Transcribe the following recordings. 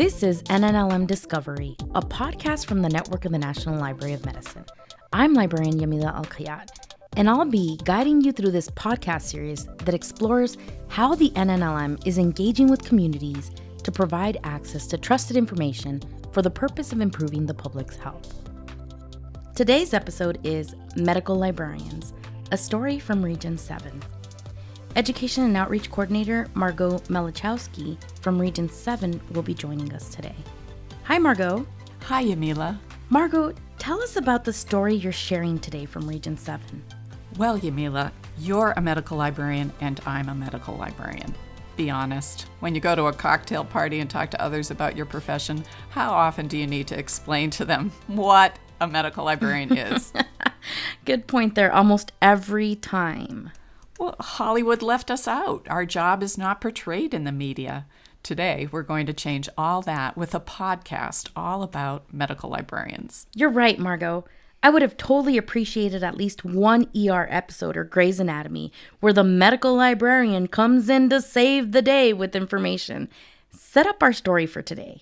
This is NNLM Discovery, a podcast from the network of the National Library of Medicine. I'm librarian Yamila Al-Kayat, and I'll be guiding you through this podcast series that explores how the NNLM is engaging with communities to provide access to trusted information for the purpose of improving the public's health. Today's episode is Medical Librarians, a story from Region 7. Education and Outreach Coordinator Margot Malachowski from Region 7 will be joining us today. Hi, Margot. Hi, Yamila. Margot, tell us about the story you're sharing today from Region 7. Well, Yamila, you're a medical librarian and I'm a medical librarian. Be honest, when you go to a cocktail party and talk to others about your profession, how often do you need to explain to them what a medical librarian is? Good point there, almost every time. Well, Hollywood left us out. Our job is not portrayed in the media. Today, we're going to change all that with a podcast all about medical librarians. You're right, Margot. I would have totally appreciated at least one ER episode or Grey's Anatomy where the medical librarian comes in to save the day with information. Set up our story for today.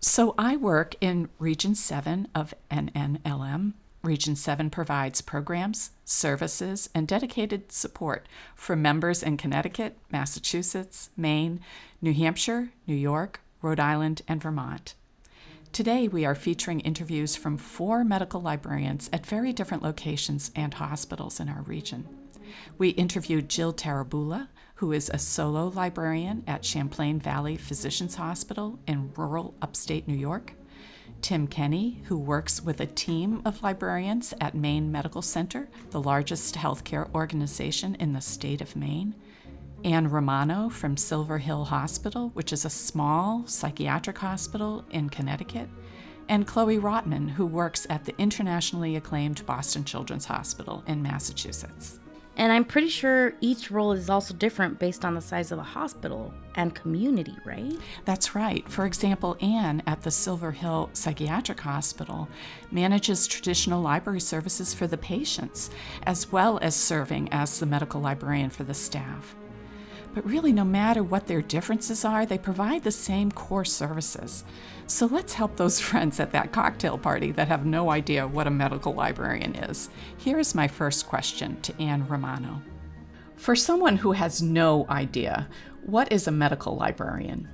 So I work in Region 7 of NNLM. Region 7 provides programs, services, and dedicated support for members in Connecticut, Massachusetts, Maine, New Hampshire, New York, Rhode Island, and Vermont. Today, we are featuring interviews from 4 medical librarians at very different locations and hospitals in our region. We interviewed Jill Tarabula, who is a solo librarian at Champlain Valley Physicians Hospital in rural upstate New York, Tim Kenny, who works with a team of librarians at Maine Medical Center, the largest healthcare organization in the state of Maine, Anne Romano from Silver Hill Hospital, which is a small psychiatric hospital in Connecticut, and Chloe Rotman, who works at the internationally acclaimed Boston Children's Hospital in Massachusetts. And I'm pretty sure each role is also different based on the size of the hospital and community, right? That's right. For example, Anne at the Silver Hill Psychiatric Hospital manages traditional library services for the patients, as well as serving as the medical librarian for the staff. But really, no matter what their differences are, they provide the same core services. So let's help those friends at that cocktail party that have no idea what a medical librarian is. Here is my first question to Anne Romano. For someone who has no idea, what is a medical librarian?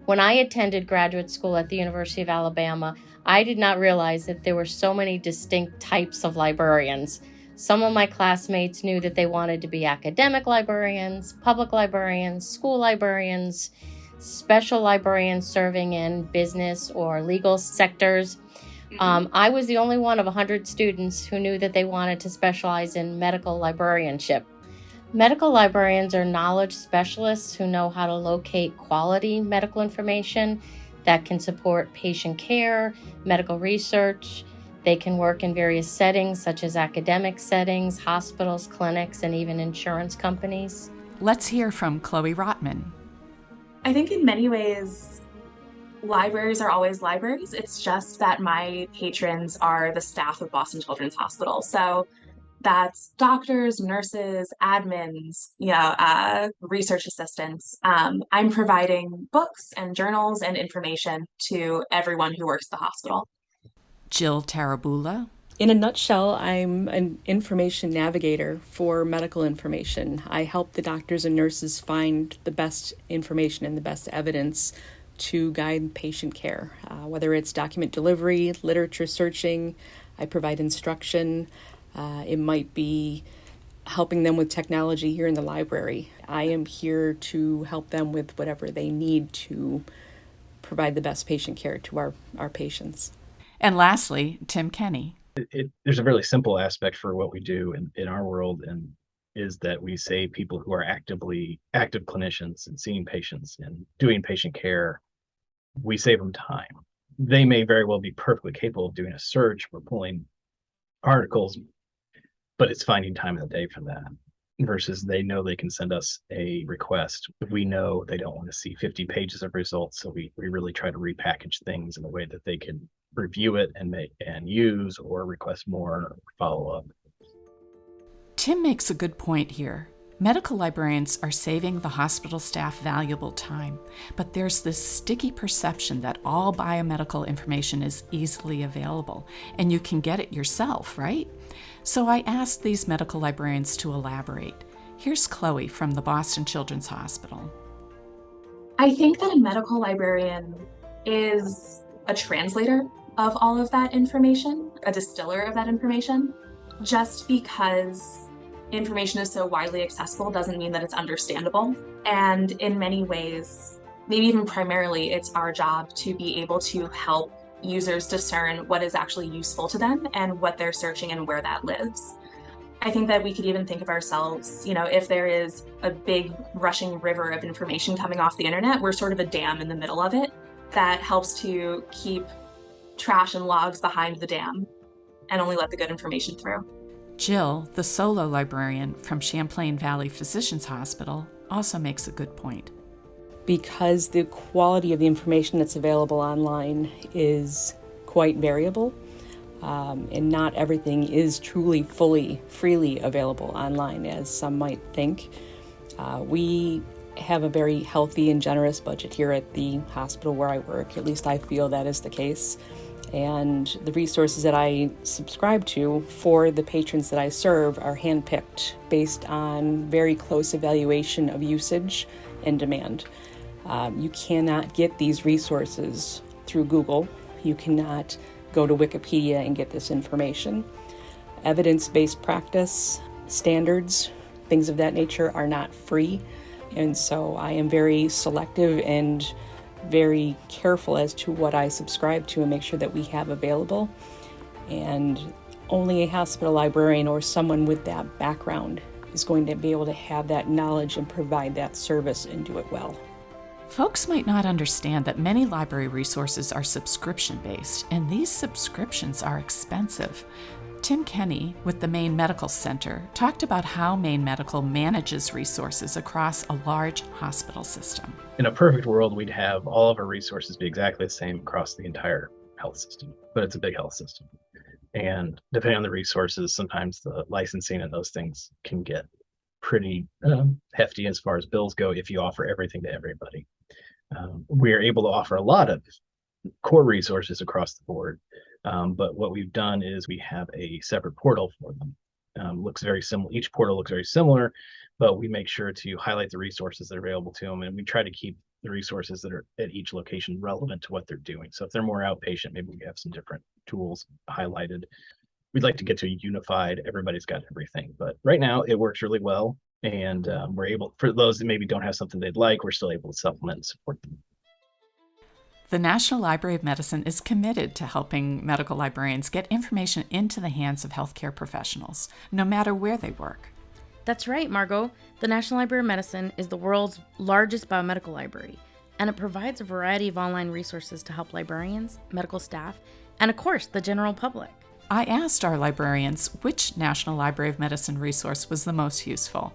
When I attended graduate school at the University of Alabama, I did not realize that there were so many distinct types of librarians. Some of my classmates knew that they wanted to be academic librarians, public librarians, school librarians, special librarians serving in business or legal sectors. I was the only one of 100 students who knew that they wanted to specialize in medical librarianship. Medical librarians are knowledge specialists who know how to locate quality medical information that can support patient care, medical research. They can work in various settings, such as academic settings, hospitals, clinics, and even insurance companies. Let's hear from Chloe Rotman. I think in many ways, libraries are always libraries. It's just that my patrons are the staff of Boston Children's Hospital. So that's doctors, nurses, admins, research assistants. I'm providing books and journals and information to everyone who works at the hospital. Jill Tarabula. In a nutshell, I'm an information navigator for medical information. I help the doctors and nurses find the best information and the best evidence to guide patient care, whether it's document delivery, literature searching. I provide instruction. It might be helping them with technology here in the library. I am here to help them with whatever they need to provide the best patient care to our patients. And lastly, Tim Kenny. There's a really simple aspect for what we do in our world, and is that we save people who are active clinicians and seeing patients and doing patient care. We save them time. They may very well be perfectly capable of doing a search or pulling articles, but it's finding time in the day for that. Versus they know they can send us a request. We know they don't want to see 50 pages of results, so we really try to repackage things in a way that they can review it and use or request more or follow up. Tim makes a good point here. Medical librarians are saving the hospital staff valuable time, but there's this sticky perception that all biomedical information is easily available, and you can get it yourself, right? So I asked these medical librarians to elaborate. Here's Chloe from the Boston Children's Hospital. I think that a medical librarian is a translator of all of that information, a distiller of that information. Just because information is so widely accessible doesn't mean that it's understandable. And in many ways, maybe even primarily, it's our job to be able to help users discern what is actually useful to them and what they're searching and where that lives. I think that we could even think of ourselves, if there is a big rushing river of information coming off the internet, we're sort of a dam in the middle of it that helps to keep trash and logs behind the dam and only let the good information through. Jill, the solo librarian from Champlain Valley Physicians Hospital, also makes a good point. Because the quality of the information that's available online is quite variable, and not everything is truly, freely available online, as some might think. We have a very healthy and generous budget here at the hospital where I work. At least I feel that is the case. And the resources that I subscribe to for the patrons that I serve are handpicked based on very close evaluation of usage and demand. You cannot get these resources through Google. You cannot go to Wikipedia and get this information. Evidence-based practice, standards, things of that nature are not free. And so I am very selective and very careful as to what I subscribe to and make sure that we have available. And only a hospital librarian or someone with that background is going to be able to have that knowledge and provide that service and do it well. Folks might not understand that many library resources are subscription-based, and these subscriptions are expensive. Tim Kenny with the Maine Medical Center talked about how Maine Medical manages resources across a large hospital system. In a perfect world, we'd have all of our resources be exactly the same across the entire health system, but it's a big health system. And depending on the resources, sometimes the licensing and those things can get pretty hefty as far as bills go if you offer everything to everybody. We are able to offer a lot of core resources across the board. But what we've done is we have a separate portal for them. Looks very similar. Each portal looks very similar, but we make sure to highlight the resources that are available to them, and we try to keep the resources that are at each location relevant to what they're doing. So if they're more outpatient, maybe we have some different tools highlighted. We'd like to get to a unified, everybody's got everything. But right now it works really well, and we're able, for those that maybe don't have something they'd like, we're still able to supplement and support them. The National Library of Medicine is committed to helping medical librarians get information into the hands of healthcare professionals, no matter where they work. That's right, Margot. The National Library of Medicine is the world's largest biomedical library, and it provides a variety of online resources to help librarians, medical staff, and of course, the general public. I asked our librarians which National Library of Medicine resource was the most useful.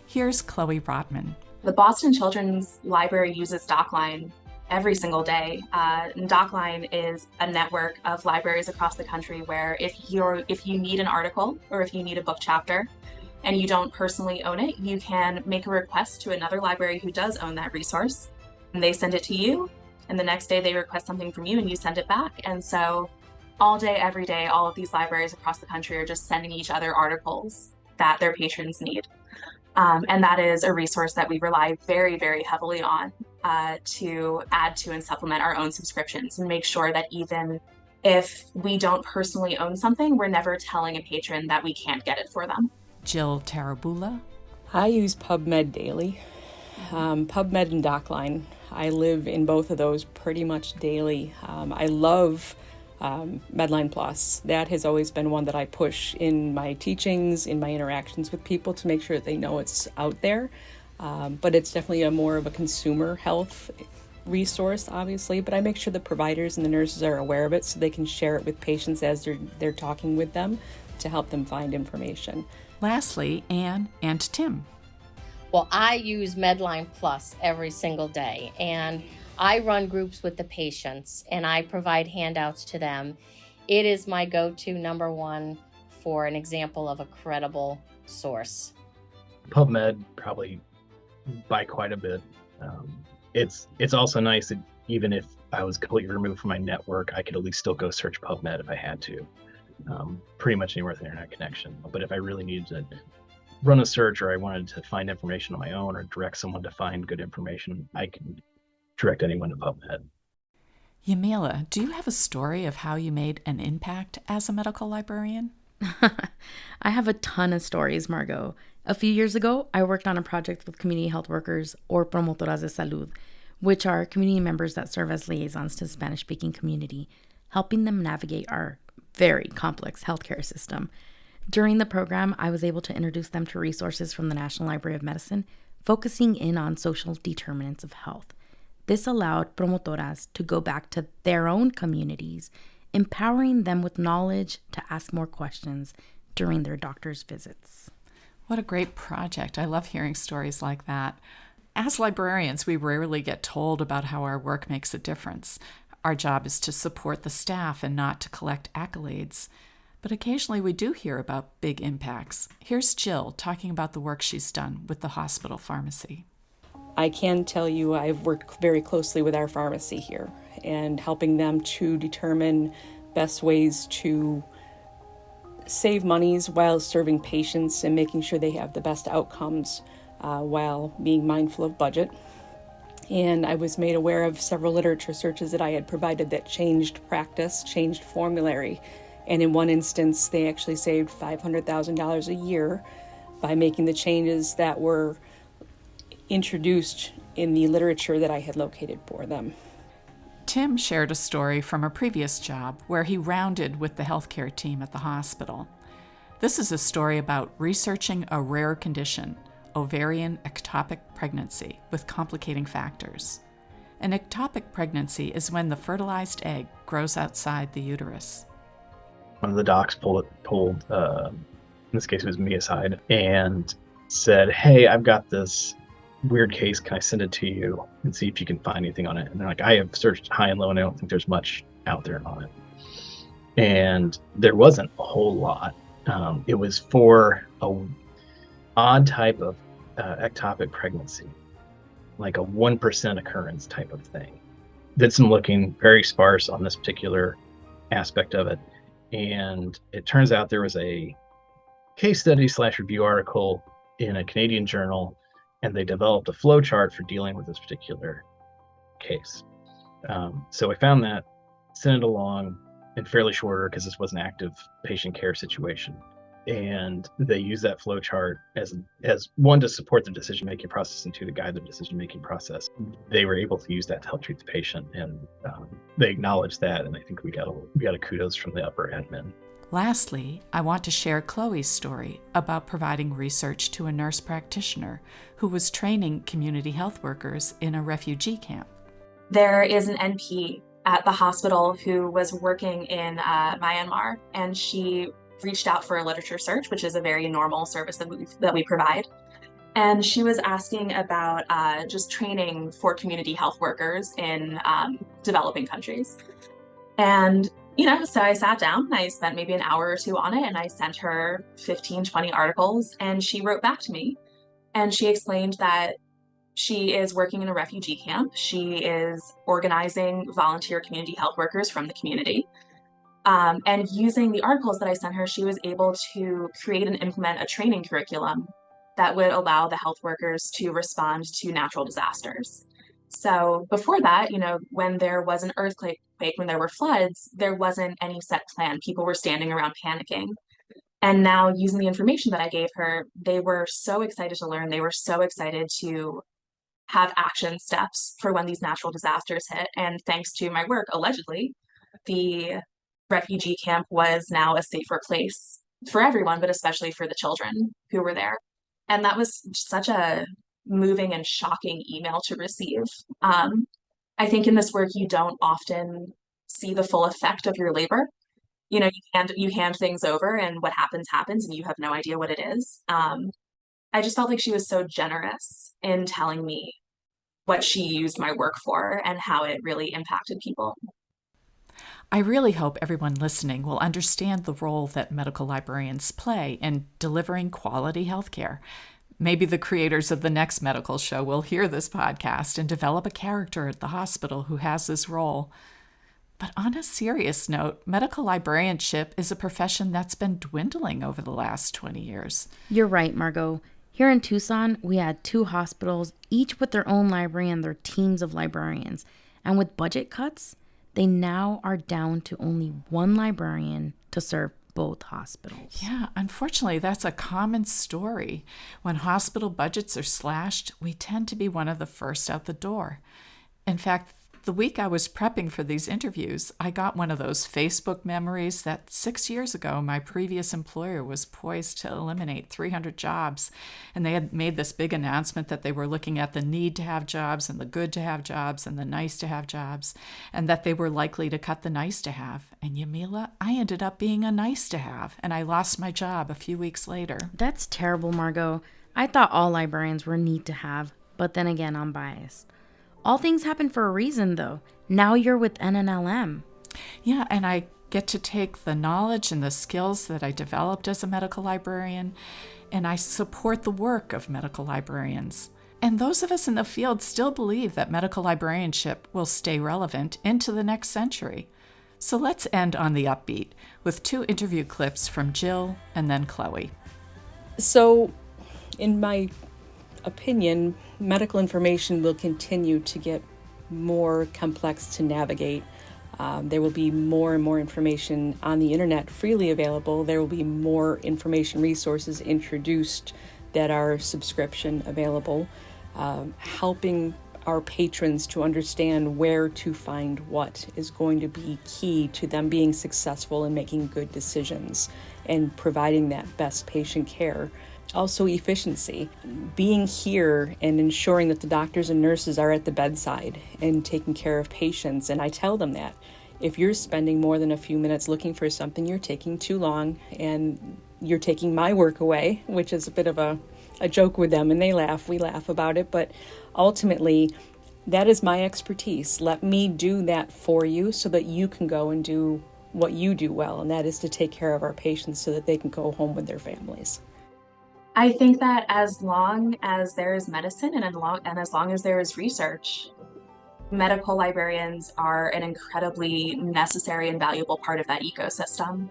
Here's Chloe Rotman. The Boston Children's Library uses DocLine every single day. And DocLine is a network of libraries across the country where if you need an article or if you need a book chapter and you don't personally own it, you can make a request to another library who does own that resource. And they send it to you, and the next day they request something from you and you send it back. And so all day, every day, all of these libraries across the country are just sending each other articles that their patrons need. And that is a resource that we rely very, very heavily on to add to and supplement our own subscriptions and make sure that even if we don't personally own something, we're never telling a patron that we can't get it for them. Jill Tarabula. I use PubMed daily. PubMed and DocLine. I live in both of those pretty much daily. I love Medline Plus. That has always been one that I push in my teachings, in my interactions with people to make sure that they know it's out there. But it's definitely more of a consumer health resource, obviously, but I make sure the providers and the nurses are aware of it so they can share it with patients as they're talking with them to help them find information. Lastly, Anne and Tim. Well, I use Medline Plus every single day, and I run groups with the patients, and I provide handouts to them. It is my go-to number one for an example of a credible source. PubMed probably by quite a bit. It's also nice that even if I was completely removed from my network, I could at least still go search PubMed if I had to. Pretty much anywhere with an internet connection. But if I really needed to run a search, or I wanted to find information on my own, or direct someone to find good information, I can direct anyone to PubMed. Yamila, do you have a story of how you made an impact as a medical librarian? I have a ton of stories, Margot. A few years ago, I worked on a project with community health workers, or promotoras de salud, which are community members that serve as liaisons to the Spanish-speaking community, helping them navigate our very complex healthcare system. During the program, I was able to introduce them to resources from the National Library of Medicine, focusing in on social determinants of health. This allowed promotoras to go back to their own communities, empowering them with knowledge to ask more questions during their doctor's visits. What a great project. I love hearing stories like that. As librarians, we rarely get told about how our work makes a difference. Our job is to support the staff and not to collect accolades. But occasionally we do hear about big impacts. Here's Jill talking about the work she's done with the hospital pharmacy. I can tell you I've worked very closely with our pharmacy here and helping them to determine best ways to save monies while serving patients and making sure they have the best outcomes while being mindful of budget. And I was made aware of several literature searches that I had provided that changed practice, changed formulary. And in one instance, they actually saved $500,000 a year by making the changes that were introduced in the literature that I had located for them. Tim shared a story from a previous job where he rounded with the healthcare team at the hospital. This is a story about researching a rare condition, ovarian ectopic pregnancy, with complicating factors. An ectopic pregnancy is when the fertilized egg grows outside the uterus. One of the docs pulled in this case it was me aside, and said, "Hey, I've got this weird case. Can I send it to you and see if you can find anything on it?" And they're like, "I have searched high and low, and I don't think there's much out there on it." And there wasn't a whole lot. It was for a odd type of ectopic pregnancy, like a 1% occurrence type of thing. Did some looking, very sparse on this particular aspect of it. And it turns out there was a case study / review article in a Canadian journal, and they developed a flow chart for dealing with this particular case. So I found that, sent it along in fairly short order because this was an active patient care situation. And they use that flow chart as one, to support the decision-making process, and two, to guide the decision-making process. They were able to use that to help treat the patient, and they acknowledged that, and I think we got a kudos from the upper admin. Lastly, I want to share Chloe's story about providing research to a nurse practitioner who was training community health workers in a refugee camp. There is an NP at the hospital who was working in Myanmar, and she reached out for a literature search, which is a very normal service that we provide. And she was asking about just training for community health workers in developing countries. And, so I sat down, I spent maybe an hour or two on it, and I sent her 15, 20 articles, and she wrote back to me. And she explained that she is working in a refugee camp. She is organizing volunteer community health workers from the community. And using the articles that I sent her, she was able to create and implement a training curriculum that would allow the health workers to respond to natural disasters. So before that, when there was an earthquake, when there were floods, there wasn't any set plan. People were standing around panicking. And now, using the information that I gave her, they were so excited to learn. They were so excited to have action steps for when these natural disasters hit. And thanks to my work, allegedly, the refugee camp was now a safer place for everyone, but especially for the children who were there. And that was such a moving and shocking email to receive. I think in this work, you don't often see the full effect of your labor. You hand things over, and what happens, and you have no idea what it is. I just felt like she was so generous in telling me what she used my work for and how it really impacted people. I really hope everyone listening will understand the role that medical librarians play in delivering quality healthcare. Maybe the creators of the next medical show will hear this podcast and develop a character at the hospital who has this role. But on a serious note, medical librarianship is a profession that's been dwindling over the last 20 years. You're right, Margot. Here in Tucson, we had 2 hospitals, each with their own library and their teams of librarians. And with budget cuts, they now are down to only 1 librarian to serve both hospitals. Yeah, unfortunately, that's a common story. When hospital budgets are slashed, we tend to be one of the first out the door. In fact, the week I was prepping for these interviews, I got one of those Facebook memories that 6 years ago, my previous employer was poised to eliminate 300 jobs. And they had made this big announcement that they were looking at the need to have jobs and the good to have jobs and the nice to have jobs, and that they were likely to cut the nice to have. And Yamila, I ended up being a nice to have, and I lost my job a few weeks later. That's terrible, Margot. I thought all librarians were need to have, but then again, I'm biased. All things happen for a reason, though. Now you're with NNLM. Yeah, and I get to take the knowledge and the skills that I developed as a medical librarian, and I support the work of medical librarians. And those of us in the field still believe that medical librarianship will stay relevant into the next century. So let's end on the upbeat with 2 interview clips from Jill and then Chloe. So, in my opinion, medical information will continue to get more complex to navigate. There will be more and more information on the internet freely available. There will be more information resources introduced that are subscription available, helping our patrons to understand where to find what is going to be key to them being successful in making good decisions and providing that best patient care. Also, efficiency, being here and ensuring that the doctors and nurses are at the bedside and taking care of patients. And I tell them that if you're spending more than a few minutes looking for something, you're taking too long and you're taking my work away, which is a bit of a joke with them, and they laugh. We laugh about it, but ultimately, that is my expertise. Let me do that for you so that you can go and do what you do well, and that is to take care of our patients so that they can go home with their families. I think that as long as there is medicine and as long as there is research, medical librarians are an incredibly necessary and valuable part of that ecosystem,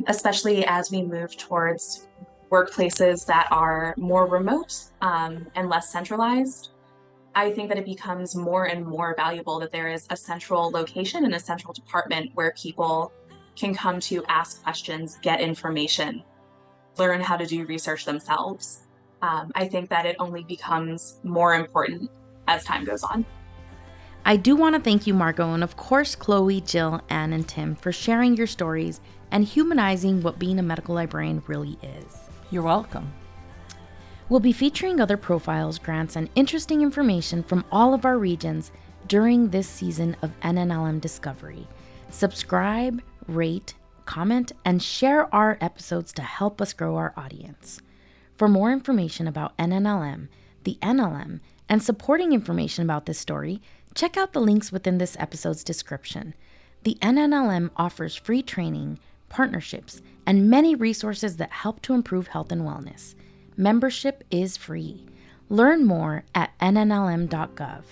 especially as we move towards workplaces that are more remote and less centralized. I think that it becomes more and more valuable that there is a central location and a central department where people can come to ask questions, get information, learn how to do research themselves. I think that it only becomes more important as time goes on. I do want to thank you, Margot, and of course, Chloe, Jill, Anne, and Tim for sharing your stories and humanizing what being a medical librarian really is. You're welcome. We'll be featuring other profiles, grants, and interesting information from all of our regions during this season of NNLM Discovery. Subscribe, rate, comment, and share our episodes to help us grow our audience. For more information about NNLM, the NLM, and supporting information about this story, check out the links within this episode's description. The NNLM offers free training, partnerships, and many resources that help to improve health and wellness. Membership is free. Learn more at nnlm.gov.